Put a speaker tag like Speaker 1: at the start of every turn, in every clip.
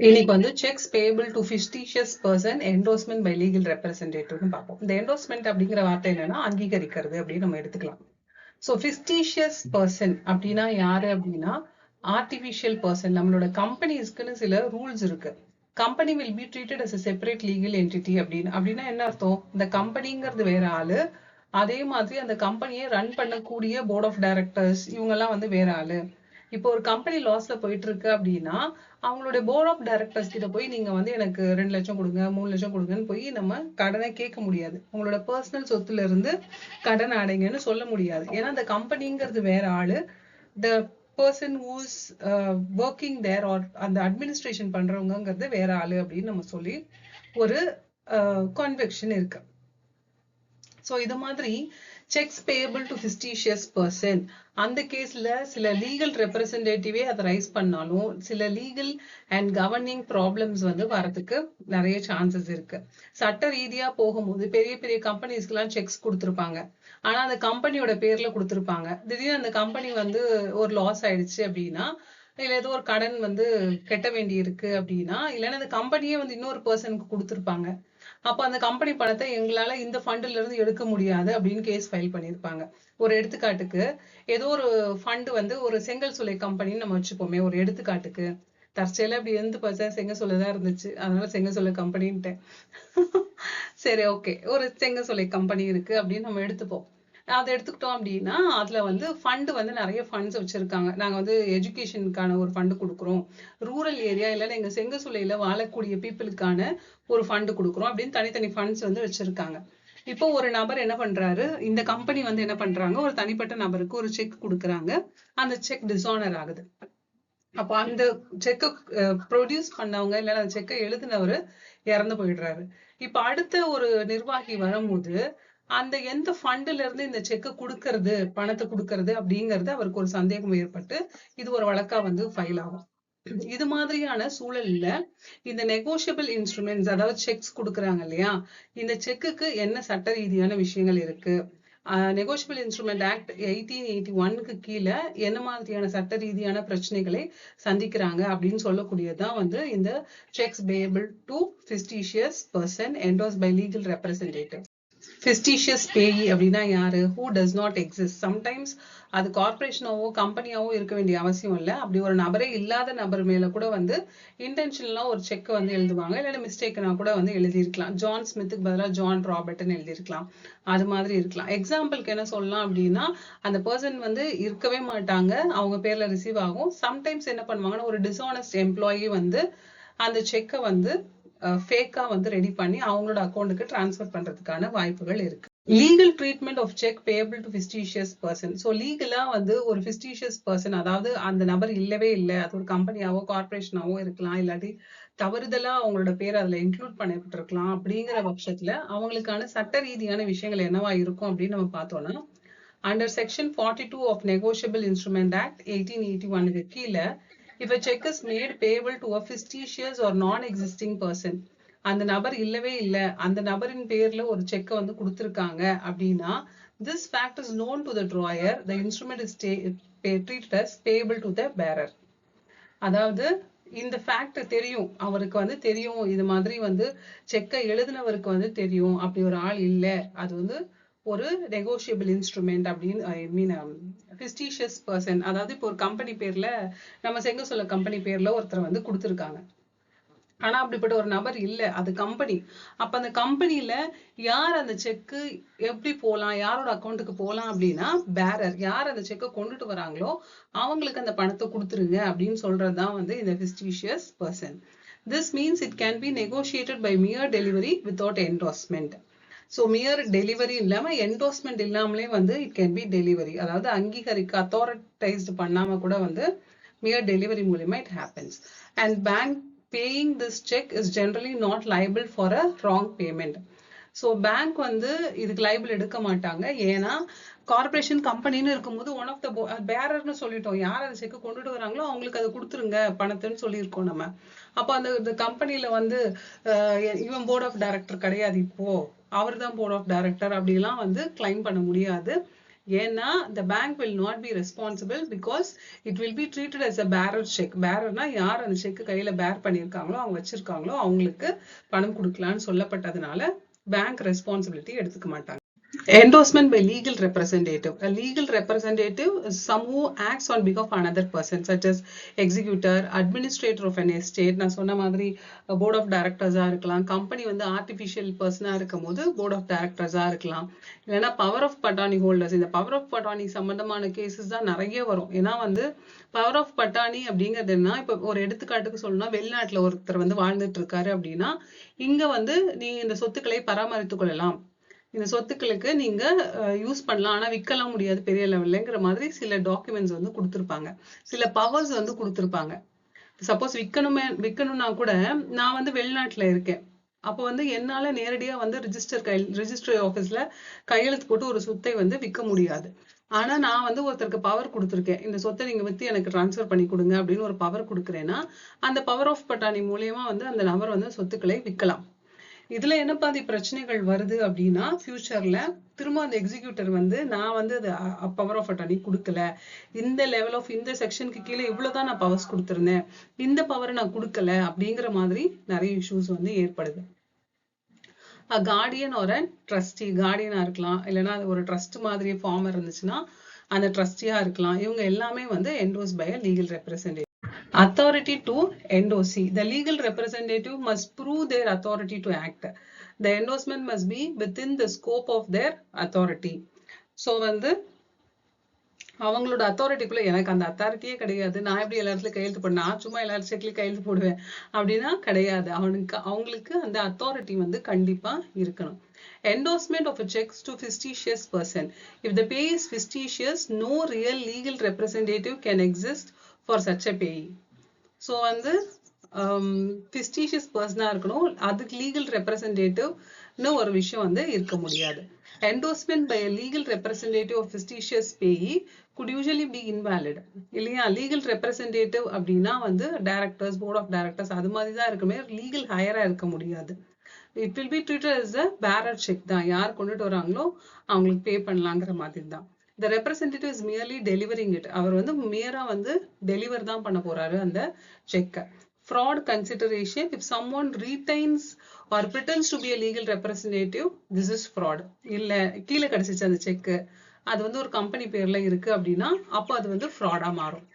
Speaker 1: இன்னைக்கு வந்து cheques payable to fictitious person endorsement by legal ரெப்ரசன்டேட்டிவ்னு பார்ப்போம். இந்த என்டோஸ்மெண்ட் அப்படிங்கிற வார்த்தை என்னன்னா அங்கீகரிக்கிறது அப்படின்னு நம்ம எடுத்துக்கலாம். ஸோ ஃபிக்டிஷியஸ் பர்சன் அப்படின்னா யாரு அப்படின்னா ஆர்டிஃபிஷியல் பர்சன். நம்மளோட கம்பெனிஸ்க்குன்னு சில ரூல்ஸ் இருக்கு. Company will be treated as a separate legal entity அப்படின்னா என்ன அர்த்தம்? இந்த கம்பெனிங்கிறது வேற ஆளு, அதே மாதிரி அந்த கம்பெனியை ரன் பண்ணக்கூடிய போர்ட் ஆஃப் டைரக்டர்ஸ் இவங்கெல்லாம் வந்து வேற ஆளு. இப்போ ஒரு கம்பெனி லாஸ்ல போயிட்டு இருக்கு அப்படின்னா அவங்களுடைய போர்ட் ஆஃப் டைரக்டர்ஸ் கிட்ட போய் நீங்க வந்து எனக்கு 2 லட்சம் கொடுங்க 3 லட்சம் கொடுங்கன்னு போய் நம்ம கடனை கேட்க முடியாது. உங்களோட பர்சனல் சொத்துல இருந்து கடன் அடைங்கன்னு சொல்ல முடியாது. ஏன்னா அந்த கம்பெனிங்கிறது வேற ஆளு, the person who's working there are அந்த அட்மினிஸ்ட்ரேஷன் பண்றவங்கிறது வேற ஆளு அப்படின்னு நம்ம சொல்லி ஒரு கான்வெக்ஷன் இருக்கு. ஸோ இது மாதிரி sex payable to fictitious person அந்த கேஸ்ல சில லீகல் ரெப்ரசன்டேட்டிவே அதை ரைஸ் பண்ணாலும் சில லீகல் அண்ட் கவர்னிங் ப்ராப்ளம்ஸ் வந்து வரதுக்கு நிறைய சான்சஸ் இருக்கு. சட்ட ரீதியா போகும்போது பெரிய பெரிய கம்பெனிஸ்க்கெல்லாம் செக்ஸ் கொடுத்துருப்பாங்க. ஆனா அந்த கம்பெனியோட பேர்ல கொடுத்துருப்பாங்க. திடீர்னு அந்த கம்பெனி வந்து ஒரு லாஸ் ஆயிடுச்சு அப்படின்னா, இல்ல ஏதோ ஒரு கடன் வந்து கட்ட வேண்டி இருக்கு அப்படின்னா, இல்லைன்னா அந்த கம்பெனியே வந்து இன்னொரு பர்சனுக்கு கொடுத்துருப்பாங்க. அப்ப அந்த கம்பெனி பணத்தை எங்களால இந்த ஃபண்ட்ல இருந்து எடுக்க முடியாது அப்படின்னு கேஸ் ஃபைல் பண்ணிருப்பாங்க. ஒரு எடுத்துக்காட்டுக்கு ஏதோ ஒரு ஃபண்ட் வந்து ஒரு செங்கல் சூளை கம்பெனின்னு நம்ம வச்சுப்போமே, ஒரு எடுத்துக்காட்டுக்கு. தற்செயலா அப்படி இருந்து பார்த்தா செங்கல் சூளைதான் இருந்துச்சு, அதனால செங்கல் சூளை கம்பெனின்ட்டேன். சரி, ஓகே. ஒரு செங்கல் சூளை கம்பெனி இருக்கு அப்படின்னு நம்ம எடுத்துப்போம். அதை எடுத்துக்கிட்டோம் அப்படின்னா அதுல வந்து ஃபண்ட் வந்து நிறைய ஃபண்ட்ஸ் வச்சிருக்காங்க. நாங்க வந்து எஜுகேஷனுக்கான ஒரு ஃபண்ட் கொடுக்குறோம், ரூரல் ஏரியா இல்லைன்னா எங்க செங்கசூளையில வாழக்கூடிய பீப்புளுக்கான ஒரு ஃபண்ட் கொடுக்குறோம் அப்படின்னு தனித்தனி ஃபண்ட்ஸ் வந்து வச்சிருக்காங்க. இப்போ ஒரு நபர் என்ன பண்றாரு, இந்த கம்பெனி வந்து என்ன பண்றாங்க, ஒரு தனிப்பட்ட நபருக்கு ஒரு செக் கொடுக்குறாங்க. அந்த செக் டிஸானர் ஆகுது. அப்போ அந்த செக்கை ப்ரொடியூஸ் பண்ணவங்க இல்லைன்னா அந்த செக்கை எழுதினவர் இறந்து போயிடுறாரு. இப்ப அடுத்த ஒரு நிர்வாகி வரும்போது அந்த எந்த ஃபண்ட்ல இருந்து இந்த செக்கை கொடுக்கறது, பணத்தை கொடுக்கறது அப்படிங்கறது அவருக்கு ஒரு சந்தேகம் ஏற்பட்டு இது ஒரு வழக்கா வந்து ஃபைல் ஆகும். இது மாதிரியான சூழல்ல இந்த நெகோஷியபிள் இன்ஸ்ட்ருமெண்ட்ஸ், அதாவது செக்ஸ் கொடுக்குறாங்க இல்லையா, இந்த செக்குக்கு என்ன சட்ட ரீதியான விஷயங்கள் இருக்கு, நெகோஷியபிள் இன்ஸ்ட்ருமெண்ட் ஆக்ட் 1881க்கு கீழே என்ன மாதிரியான சட்ட ரீதியான பிரச்சனைகளை சந்திக்கிறாங்க அப்படின்னு சொல்லக்கூடியதுதான் வந்து இந்த cheques payable to fictitious person endorsed by legal representative. Fictitious payee அப்படின்னா யாரு? Who does not exist. Sometimes அது கார்பரேஷனாவோ கம்பெனியாவோ இருக்க வேண்டிய அவசியம் இல்லை. அப்படி ஒரு நபரே இல்லாத நபர் மேல கூட வந்து இன்டென்ஷனலா ஒரு செக் வந்து எழுதுவாங்க, இல்லைன்னா மிஸ்டேக்னா கூட வந்து எழுதியிருக்கலாம். ஜான் ஸ்மித்துக்கு பதிலாக ஜான் ராபர்ட்னு எழுதியிருக்கலாம். அது மாதிரி இருக்கலாம். எக்ஸாம்பிளுக்கு என்ன சொல்லலாம் அப்படின்னா, அந்த பர்சன் வந்து இருக்கவே மாட்டாங்க, அவங்க பேர்ல ரிசீவ் ஆகும். சம்டைம்ஸ் என்ன பண்ணுவாங்கன்னா ஒரு டிஸ்ஆனஸ்ட் எம்ப்ளாயி வந்து அந்த செக்கை வந்து ஃபேக்கா வந்து ரெடி பண்ணி அவங்களோட அக்கௌண்ட்டுக்கு டிரான்ஸ்ஃபர் பண்றதுக்கான வாய்ப்புகள் இருக்கு. Legal treatment of cheque payable to fictitious person. So லீகலா வந்து ஒரு ஃபிக்டிஷியஸ் பர்சன், அதாவது அந்த நபர் இல்லவே இல்லை, அது ஒரு கம்பெனியாவோ கார்பரேஷனாவோ இருக்கலாம், இல்லாட்டி தவறுதலா அவங்களோட பேர் அதுல இன்க்ளூட் பண்ணப்பட்டிருக்கலாம். அப்படிங்கிற பட்சத்துல அவங்களுக்கான சட்ட ரீதியான விஷயங்கள் என்னவா இருக்கும் அப்படின்னு நம்ம பார்த்தோம்னா, under section 42 of negotiable instrument act 1881க்கு கீழே, if a check is made payable to a fictitious or non-existing person, அந்த நபர் இல்லவே இல்லை, அந்த நபரின் பேர்ல ஒரு செக்கை வந்து கொடுத்துருக்காங்க அப்படின்னா, this fact is known to the drawer, the instrument is treated as payable to the bearer. அதாவது இந்த ஃபேக்ட் தெரியும், அவருக்கு வந்து தெரியும், இது மாதிரி வந்து செக்கை எழுதினவருக்கு வந்து தெரியும் அப்படி ஒரு ஆள் இல்லை, அது வந்து ஒரு நெகோஷியபிள் இன்ஸ்ட்ருமெண்ட் அப்படின்னு, ஐ மீன் ஃபிக்டிஷியஸ் பர்சன். அதாவது இப்போ ஒரு கம்பெனி பேர்ல, நம்ம செங்கசொல்ல கம்பெனி பேர்ல ஒருத்தர் வந்து கொடுத்துருக்காங்க, ஆனா அப்படிப்பட்ட ஒரு நபர் இல்லை, அது கம்பெனி. அப்ப அந்த கம்பெனில யார் அந்த செக்கு எப்படி போலாம், யாரோட அக்கௌண்ட்டுக்கு போலாம் அப்படின்னா, பேரர். யார் அந்த செக்கை கொண்டுட்டு வராங்களோ அவங்களுக்கு அந்த பணத்தை கொடுத்துருங்க அப்படின்னு சொல்றதுதான் வந்து இந்த fictitious person. This means it can be negotiated by mere delivery without endorsement. So mere delivery இல்லாம என்டோஸ்மெண்ட் இல்லாமலே வந்து இட் கேன் பி டெலிவரி, அதாவது அங்கீகரிக்க அத்தாரிட்டைஸ்ட் பண்ணாம கூட வந்து மியர் டெலிவரி மூலியமா it happens. And bank paying this check is generally not liable for a wrong payment. So bank வந்து இதுக்கு லைபிள் எடுக்க மாட்டாங்க. ஏன்னா கார்பரேஷன் கம்பெனின்னு இருக்கும்போது ஒன் ஆஃப் த பேரர்னு சொல்லிட்டோம், யார் அந்த செக்கு கொண்டுட்டு வராங்களோ அவங்களுக்கு அதை கொடுத்துருங்க பணத்தைன்னு சொல்லியிருக்கோம் நம்ம. அப்போ அந்த கம்பெனில வந்து இவன் போர்ட் ஆஃப் டைரக்டர் கிடையாது, இப்போ அவர் தான் போர்ட் ஆஃப் டைரக்டர் அப்படிலாம் வந்து கிளைம் பண்ண முடியாது. ஏன்னா the bank will not be responsible because it will be treated as a bearer check. bearerனா யார் அந்த செக் கையில பேர் பண்ணிருக்காங்களோ அவங்க வச்சிருக்காங்களோ அவங்களுக்கு பணம் கொடுக்கலாம்னு சொல்லப்பட்டதுனால பேங்க் ரெஸ்பான்சிபிலிட்டி எடுத்துக்க மாட்டாங்க. Endorsement by legal representative. A legal representative is someone who acts on behalf of another person, such as executor, administrator of an estate. நான் சொன்ன மாதிரி board of directors இருக்கலாம், company வந்து artificial person இருக்கும் போது board of directors இருக்கலாம், இல்லைன்னா power of attorney holders. இந்த power of attorney சம்பந்தமான cases தான் நிறைய வரும். ஏன்னா வந்து power of attorney அப்படிங்கிறது என்ன, இப்ப ஒரு எடுத்துக்காட்டுக்கு சொல்லணும்னா வெளிநாட்டுல ஒருத்தர் வந்து வாழ்ந்துட்டு இருக்காரு அப்படின்னா இங்க வந்து நீங்க இந்த சொத்துக்களை பராமரித்துக் கொள்ளலாம், இந்த சொத்துக்களுக்கு நீங்க யூஸ் பண்ணலாம், ஆனா விற்கலாம் முடியாது பெரிய லெவல்லங்கிற மாதிரி சில டாக்குமெண்ட்ஸ் வந்து கொடுத்துருப்பாங்க, சில பவர்ஸ் வந்து கொடுத்துருப்பாங்க. சப்போஸ் விற்கணும்னா கூட நான் வந்து வெளிநாட்டுல இருக்கேன், அப்போ வந்து என்னால நேரடியா வந்து ரிஜிஸ்டர் ஆபீஸ்ல கையெழுத்து போட்டு ஒரு சொத்தை வந்து விற்க முடியாது. ஆனா நான் வந்து ஒருத்தருக்கு பவர் கொடுத்துருக்கேன், இந்த சொத்தை நீங்க வித்து எனக்கு டிரான்ஸ்ஃபர் பண்ணி கொடுங்க அப்படின்னு ஒரு பவர் கொடுக்குறேன்னா அந்த பவர் ஆஃப் பட்டாணி மூலியமா வந்து அந்த நபர் வந்து சொத்துக்களை விற்கலாம். இதுல என்ன பாதி பிரச்சனைகள் வருது அப்படின்னா ஃபியூச்சர்ல திரும்ப அந்த எக்ஸிக்யூட்டர் வந்து நான் வந்து அது பவர் ஆஃப் அட்டார்னி கொடுக்கல, இந்த லெவல் ஆஃப் இந்த செக்ஷனுக்கு கீழே இவ்வளவுதான் நான் பவர்ஸ் கொடுத்துருந்தேன், இந்த பவரை நான் கொடுக்கல அப்படிங்கிற மாதிரி நிறைய இஷ்யூஸ் வந்து ஏற்படுது. கார்டியன் ஒரு ட்ரஸ்டி, கார்டியனா இருக்கலாம், இல்லைன்னா அது ஒரு ட்ரஸ்ட் மாதிரி ஃபார்ம் இருந்துச்சுன்னா அந்த ட்ரஸ்டியா இருக்கலாம். இவங்க எல்லாமே வந்து endorse by legal representative. Authority to endorse. The legal representative must prove their authority to act. The endorsement must be within the scope of their authority. So வந்து அவங்களோட அத்தாரிட்டிக்குள்ள எனக்கு அந்த அத்தாரிட்டியே கிடையாது, நான் எப்படி எல்லா இடத்துல கையெழுத்து போடுறேன், நான் சும்மா எல்லா செக்லயும் கையெழுத்து போடுவேன் அப்படின்னா கிடையாது. அவங்களுக்கு அந்த அத்தாரிட்டி வந்து கண்டிப்பா இருக்கணும். Endorsement of a checks to fictitious person. If the pay is fictitious, no real legal representative can exist for such a payee. So வந்து ஃபிஸ்டீஷியஸ் பர்சனாக இருக்கணும், அதுக்கு லீகல் ரெப்ரசன்டேட்டிவ்னு ஒரு விஷயம் வந்து இருக்க முடியாது. Endorsement by legal representative of fictitious payee could usually be invalid. இல்லையா, லீகல் ரெப்ரசன்டேட்டிவ் அப்படின்னா வந்து டைரக்டர்ஸ், போர்ட் ஆஃப் டைரக்டர்ஸ் அது மாதிரி தான் இருக்குமே, லீகல் ஹையரா இருக்க முடியாது. It will be treated as a bearer check தான், யார் கொண்டுட்டு வராங்களோ அவங்களுக்கு பே பண்ணலாங்கிற மாதிரி தான். The representative is merely delivering it. அவர் வந்து மேரா வந்து டெலிவர் தான் பண்ண போறாரு அந்த செக்க. Fraud consideration. If someone retains or pretends to be a legal representative, this is fraud. இல்ல கீழே கிடைச்சிச்சு அந்த செக்கு, அது வந்து ஒரு கம்பெனி பேர்ல இருக்கு அப்படின்னா அப்போ அது வந்து ஃப்ராடா மாறும்.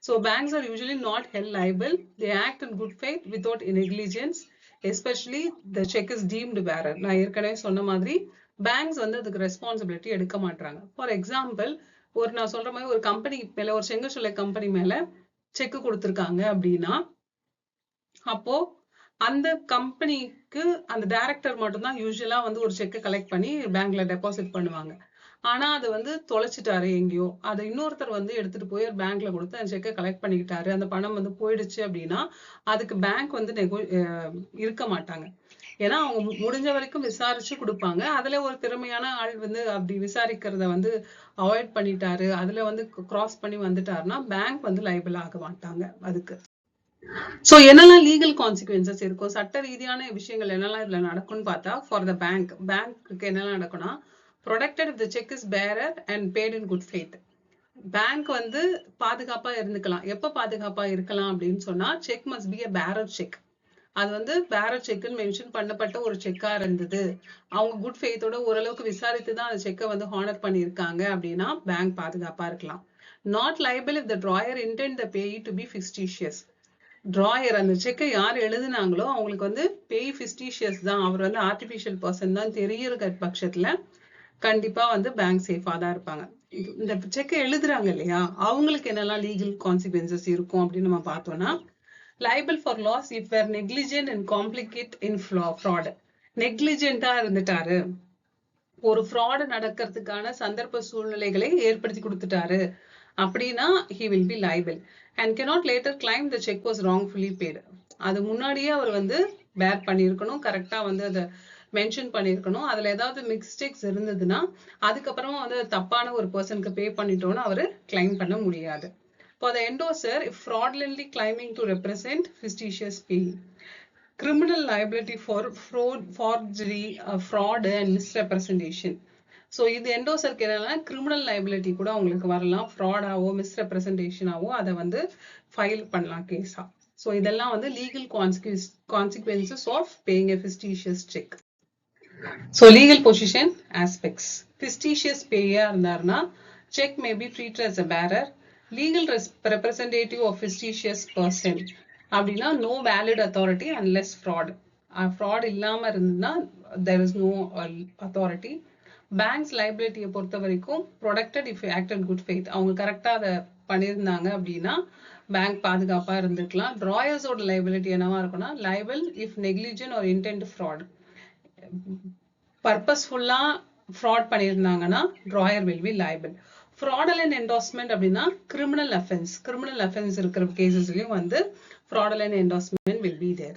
Speaker 1: So banks are usually not held liable. They act in good faith without negligence, especially the check is deemed bearer. நான் ஏற்கனவே சொன்ன மாதிரி பேங்க்ஸ் வந்து அதுக்கு ரெஸ்பான்சிபிலிட்டி எடுக்க மாட்டாங்க. ஃபார் எக்ஸாம்பிள், நான் சொல்ற மாதிரி ஒரு கம்பெனி மேல, ஒரு செங்கற்சூளை கம்பெனி மேல செக் கொடுத்துருக்காங்க அப்படின்னா அப்போ அந்த கம்பெனிக்கு அந்த டைரக்டர் மட்டும்தான் யூஸ்வலா வந்து ஒரு செக்கை கலெக்ட் பண்ணி பேங்க்ல டெபாசிட் பண்ணுவாங்க. ஆனா அது வந்து தொலைச்சிட்டாரு எங்கேயோ, அதை இன்னொருத்தர் வந்து எடுத்துட்டு போய் பேங்க்ல கொடுத்து அந்த செக்கை கலெக்ட் பண்ணிக்கிட்டாரு, அந்த பணம் வந்து போயிடுச்சு அப்படின்னா அதுக்கு பேங்க் வந்து இருக்க மாட்டாங்க. ஏன்னா அவங்க முடிஞ்ச வரைக்கும் விசாரிச்சு கொடுப்பாங்க. அதுல ஒரு திறமையான ஆள் வந்து அப்படி விசாரிக்கிறத வந்து அவாய்ட் பண்ணிட்டாரு, அதுல வந்து கிராஸ் பண்ணி வந்துட்டாருன்னா பேங்க் வந்து லைபிள் ஆக மாட்டாங்க அதுக்கு. சோ என்னெல்லாம் லீகல் கான்சிக்வன்சஸ் இருக்கும், சட்ட ரீதியான விஷயங்கள் என்னெல்லாம் இதுல நடக்கும்னு பார்த்தா, ஃபார் த பேங்க்கு என்னெல்லாம் நடக்கும்னா, protected if the check is bearer and paid in good faith. Bank வந்து பாதுகாப்பா இருந்துக்கலாம். எப்ப பாதுகாப்பா இருக்கலாம் அப்படின்னு சொன்னா, check must be a bearer check. அது வந்து பேரர் செக்னு மென்ஷன் பண்ணப்பட்ட ஒரு செக்கா இருந்தது, அவங்க குட் ஃபெய்த்தோட ஓரளவுக்கு விசாரித்து தான் அந்த செக்கை வந்து ஹானர் பண்ணியிருக்காங்க அப்படின்னா பேங்க் பாதுகாப்பா இருக்கலாம். Not liable if the drawer intend the payee to be fictitious. Drawer அந்த செக்கை யார் எழுதுனாங்களோ அவங்களுக்கு வந்து பேய் ஃபிஸ்டீஷியஸ் தான், அவர் வந்து ஆர்டிபிஷியல் பர்சன் தான் தெரியுற பட்சத்துல கண்டிப்பா வந்து பேங்க் சேஃபா தான் இருப்பாங்க. இந்த செக்கை எழுதுறாங்க இல்லையா, அவங்களுக்கு என்னெல்லாம் லீகல் கான்சிக்வன்சஸ் இருக்கும் அப்படின்னு நம்ம பார்த்தோம்னா, liable for loss if were negligent and complicate in fraud. நெக்லிஜென்ட்டா இருந்துட்டாரு, ஒரு ஃப்ராட் நடக்கிறதுக்கான சந்தர்ப்ப சூழ்நிலைகளை ஏற்படுத்தி கொடுத்துட்டாரு அப்படின்னா he will be liable and cannot later claim the check was wrongfully paid. அது முன்னாடியே அவர் வந்து பேர் பண்ணியிருக்கணும், கரெக்டா வந்து அதை மென்ஷன் பண்ணியிருக்கணும். அதுல ஏதாவது மிஸ்டேக்ஸ் இருந்ததுன்னா அதுக்கப்புறமா வந்து தப்பான ஒரு பர்சனுக்கு பே பண்ணிட்டோம்னு அவரு கிளைம் பண்ண முடியாது. For the endorser, if fraudulently claiming to represent fictitious payee. Criminal liability for fraud, forgery, fraud and misrepresentation. So இது எண்டோசருக்கு என்னன்னா கிரிமினல் லைபிலிட்டி கூட உங்களுக்கு வரலாம், ஃப்ராடாவோ மிஸ்ரெப்ரசன்டேஷனாவோ அதை வந்து ஃபைல் பண்ணலாம் கேஸா. ஸோ இதெல்லாம் வந்து legal consequences of paying a fictitious cheque. So legal position aspects. Fictitious பேயா இருந்தாருன்னா check may be treated as a bearer, legal representative of fictitious person அப்படின்னா no valid authority unless fraud. fraud இல்லாம இருந்ததுன்னா there is no authority. banks liability பொறுத்த வரைக்கும் protected if you acted good faith. அவங்க கரெக்டா அதை பண்ணியிருந்தாங்க அப்படின்னா பேங்க் பாதுகாப்பா இருந்திருக்கலாம். drawers ஓட liability என்னவா இருக்கும்னா liable if negligent or intent fraud. purposeful-ஆ fraud பண்ணியிருந்தாங்கன்னா drawer will be liable. fraudulent endorsement அப்படின்னா criminal offense இருக்கிற கேசஸ்லயும் வந்து fraudulent endorsement will be there.